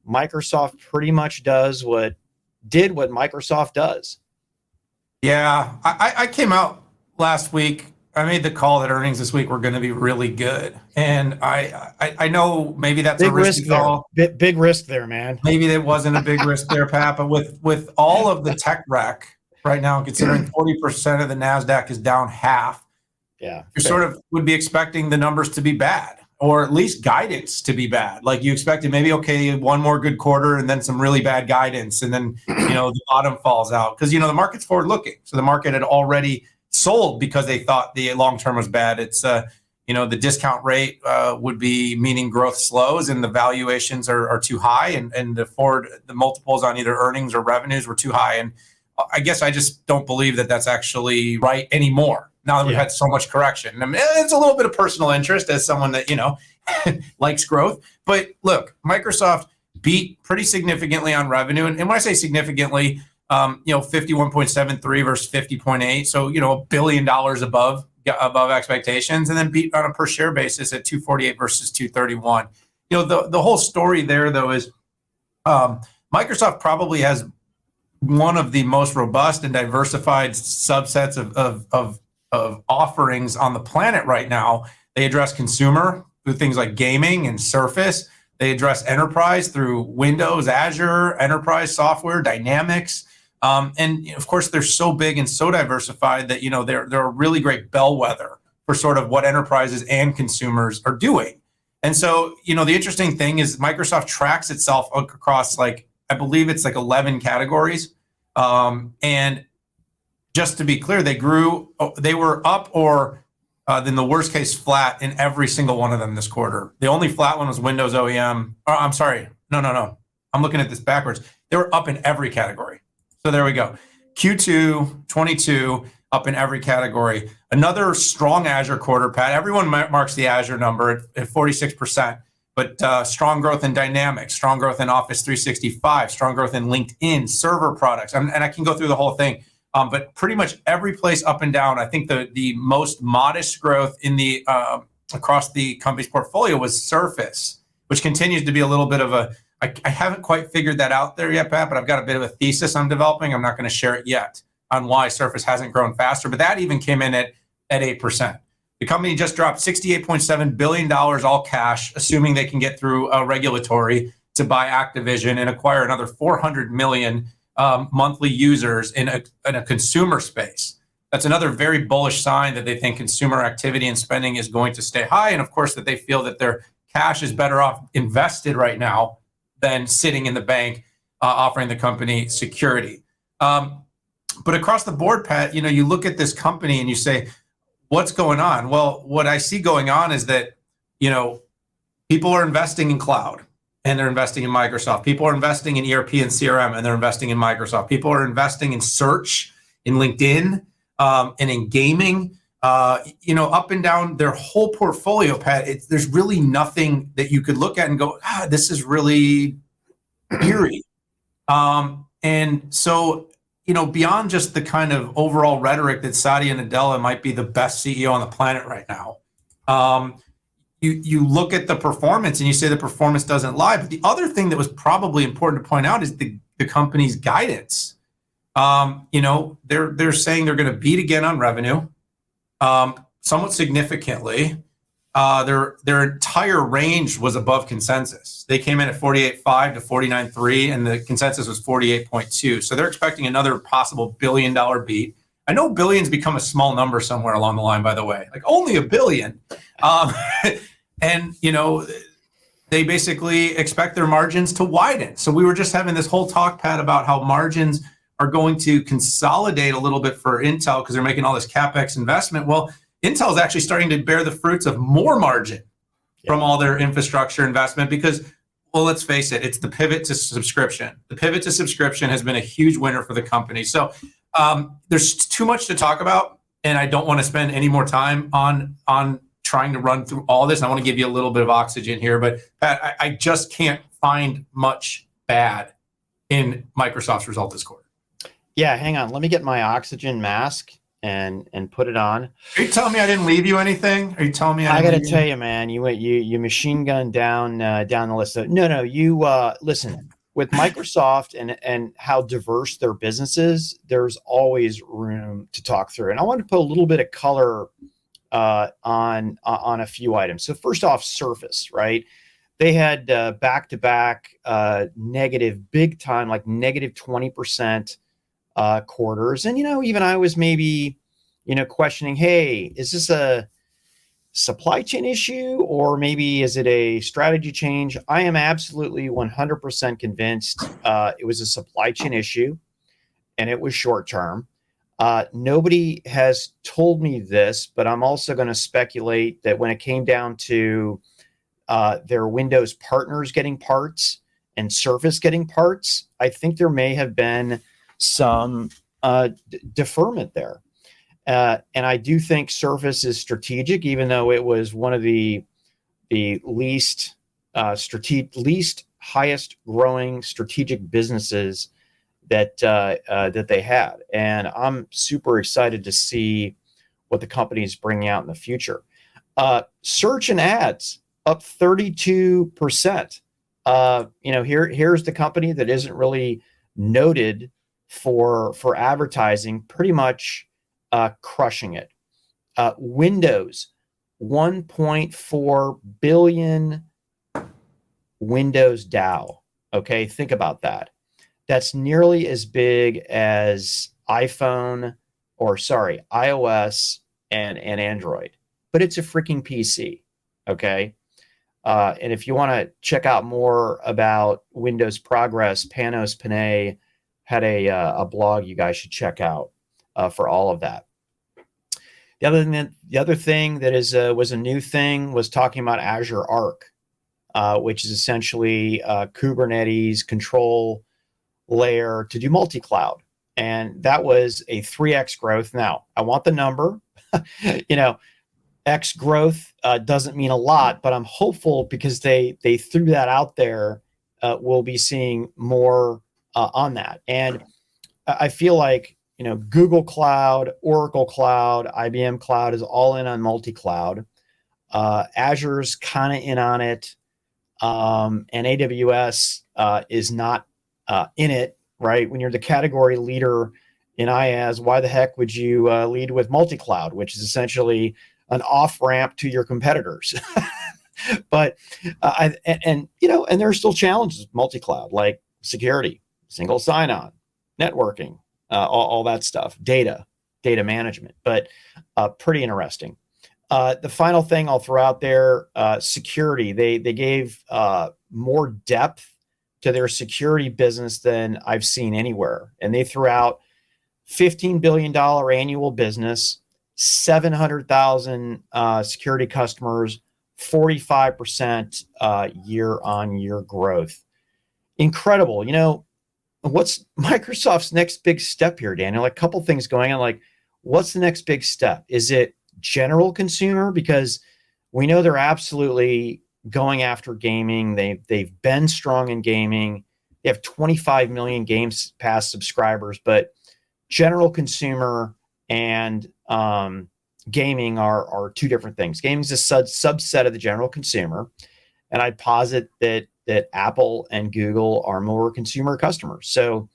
Microsoft pretty much did what Microsoft does. Yeah, I came out last week. I made the call that earnings this week were going to be really good, and I know maybe that's a Big risk risky there. call. Big risk there, man. Maybe there wasn't a big risk there, Pat. But with all of the tech wreck right now, considering 40% of the Nasdaq is down half, yeah, you sort of would be expecting the numbers to be bad, or at least guidance to be bad. Like you expected maybe, okay, one more good quarter and then some really bad guidance, and then the bottom falls out because the market's forward looking. So the market had already sold because they thought the long term was bad. It's the discount rate would be meaning growth slows and the valuations are too high, and the multiples on either earnings or revenues were too high. And I guess I just don't believe that that's actually right anymore. Now that we've had so much correction. I mean, it's a little bit of personal interest as someone that, likes growth. But look, Microsoft beat pretty significantly on revenue. And when I say significantly, 51.73 versus 50.8. So, $1 billion above expectations, and then beat on a per share basis at 248 versus 231. The whole story there, though, is Microsoft probably has one of the most robust and diversified subsets of offerings on the planet right now. They address consumer through things like gaming and Surface. They address enterprise through Windows, Azure, enterprise software, Dynamics. And of course, they're so big and so diversified that, they're a really great bellwether for sort of what enterprises and consumers are doing. And so, the interesting thing is Microsoft tracks itself across I believe it's 11 categories. And just to be clear, they were up or in the worst case flat in every single one of them this quarter. The only flat one was Windows OEM. Oh, I'm sorry. No. I'm looking at this backwards. They were up in every category. So there we go. Q2 22 up in every category. Another strong Azure quarter, Pat. Everyone marks the Azure number at 46%. But strong growth in Dynamics, strong growth in Office 365, strong growth in LinkedIn, server products. And I can go through the whole thing. But pretty much every place up and down. I think the most modest growth in the across the company's portfolio was Surface, which continues to be a little bit of I haven't quite figured that out there yet, Pat, but I've got a bit of a thesis I'm developing. I'm not going to share it yet on why Surface hasn't grown faster, but that even came in at 8%. The company just dropped $68.7 billion all cash, assuming they can get through regulatory to buy Activision and acquire another 400 million monthly users in a consumer space. That's another very bullish sign that they think consumer activity and spending is going to stay high. And of course, that they feel that their cash is better off invested right now than sitting in the bank, offering the company security. But across the board, Pat, you look at this company and you say, what's going on? Well, what I see going on is that, people are investing in cloud and they're investing in Microsoft. People are investing in ERP and CRM and they're investing in Microsoft. People are investing in search, in LinkedIn, and in gaming, up and down their whole portfolio, Pat. There's really nothing that you could look at and go, this is really eerie. And so, beyond just the kind of overall rhetoric that Satya Nadella might be the best CEO on the planet right now, you look at the performance and you say the performance doesn't lie. But the other thing that was probably important to point out is the company's guidance. They're saying they're going to beat again on revenue, somewhat significantly. Their entire range was above consensus. They came in at 48.5 to 49.3, and the consensus was 48.2. So they're expecting another possible $1 billion beat. I know billions become a small number somewhere along the line, by the way, only $1 billion. And, they basically expect their margins to widen. So we were just having this whole talk, Pat, about how margins are going to consolidate a little bit for Intel because they're making all this CapEx investment. Well, Intel is actually starting to bear the fruits of more margin from all their infrastructure investment because, well, let's face it, it's the pivot to subscription. The pivot to subscription has been a huge winner for the company. So there's too much to talk about, and I don't want to spend any more time on trying to run through all this. I want to give you a little bit of oxygen here, but Pat, I just can't find much bad in Microsoft's result this quarter. Yeah, hang on. Let me get my oxygen mask. and put it on. Are you telling me I didn't leave you anything? Are you telling me I I got didn't to leave tell you, man, you machine gun down down the list. No, you listen, with Microsoft and how diverse their business is, there's always room to talk through. And I want to put a little bit of color on a few items. So first off, Surface, right? They had back-to-back negative, big time, like negative 20% quarters. And, even I was maybe, questioning, hey, is this a supply chain issue or maybe is it a strategy change? I am absolutely 100% convinced it was a supply chain issue and it was short term. Nobody has told me this, but I'm also going to speculate that when it came down to their Windows partners getting parts and Surface getting parts, I think there may have been some deferment there. And I do think Surface is strategic, even though it was one of the least highest growing strategic businesses that they had. And I'm super excited to see what the company is bringing out in the future. Search and ads up 32%. Here's the company that isn't really noted for advertising, pretty much crushing it. Windows, 1.4 billion Windows DAO. Okay, think about that. That's nearly as big as iOS and Android, but it's a freaking PC. Okay. And if you want to check out more about Windows progress, Panos Panay had a blog you guys should check out for all of that. The other thing that was a new thing was talking about Azure Arc, which is essentially Kubernetes control layer to do multi-cloud. And that was a 3x growth. Now, I want the number. X growth doesn't mean a lot, but I'm hopeful because they threw that out there. We'll be seeing more on that. And I feel like, Google Cloud, Oracle Cloud, IBM Cloud is all in on multi-cloud. Azure's kind of in on it. And AWS is not in it, right? When you're the category leader in IaaS, why the heck would you lead with multi-cloud, which is essentially an off-ramp to your competitors? But and there are still challenges with multi-cloud, like security, single sign-on, networking, all that stuff, data management, but pretty interesting. The final thing I'll throw out there, security. They gave more depth to their security business than I've seen anywhere. And they threw out $15 billion annual business, 700,000 security customers, 45% year-on-year growth. Incredible. What's Microsoft's next big step here, Daniel? A couple things going on. Like, what's the next big step? Is it general consumer? Because we know they're absolutely going after gaming. They've been strong in gaming. They have 25 million Games Pass subscribers, but general consumer and gaming are two different things. Gaming is a subset of the general consumer, and I'd posit that Apple and Google are more consumer customers. So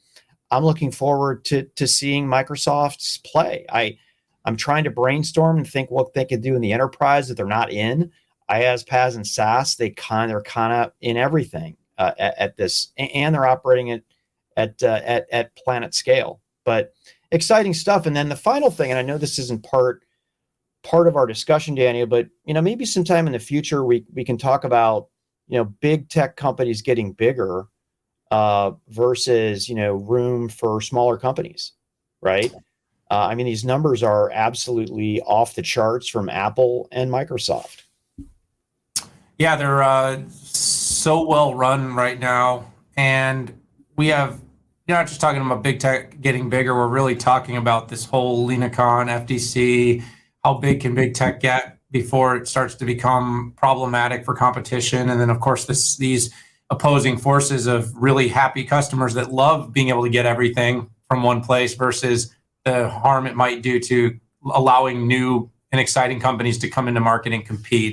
I'm looking forward to seeing Microsoft's play. I'm trying to brainstorm and think what they could do in the enterprise that they're not in. IaaS, PaaS, and SaaS, they're kind of in everything at this, and they're operating at planet scale. But exciting stuff. And then the final thing, and I know this isn't part of our discussion, Daniel, but maybe sometime in the future we can talk about big tech companies getting bigger versus room for smaller companies, right? These numbers are absolutely off the charts from Apple and Microsoft. Yeah, they're so well run right now. And we have, you're not just talking about big tech getting bigger. We're really talking about this whole LenaCon, FTC. How big can big tech get before it starts to become problematic for competition? And then, of course, these opposing forces of really happy customers that love being able to get everything from one place versus the harm it might do to allowing new and exciting companies to come into market and compete.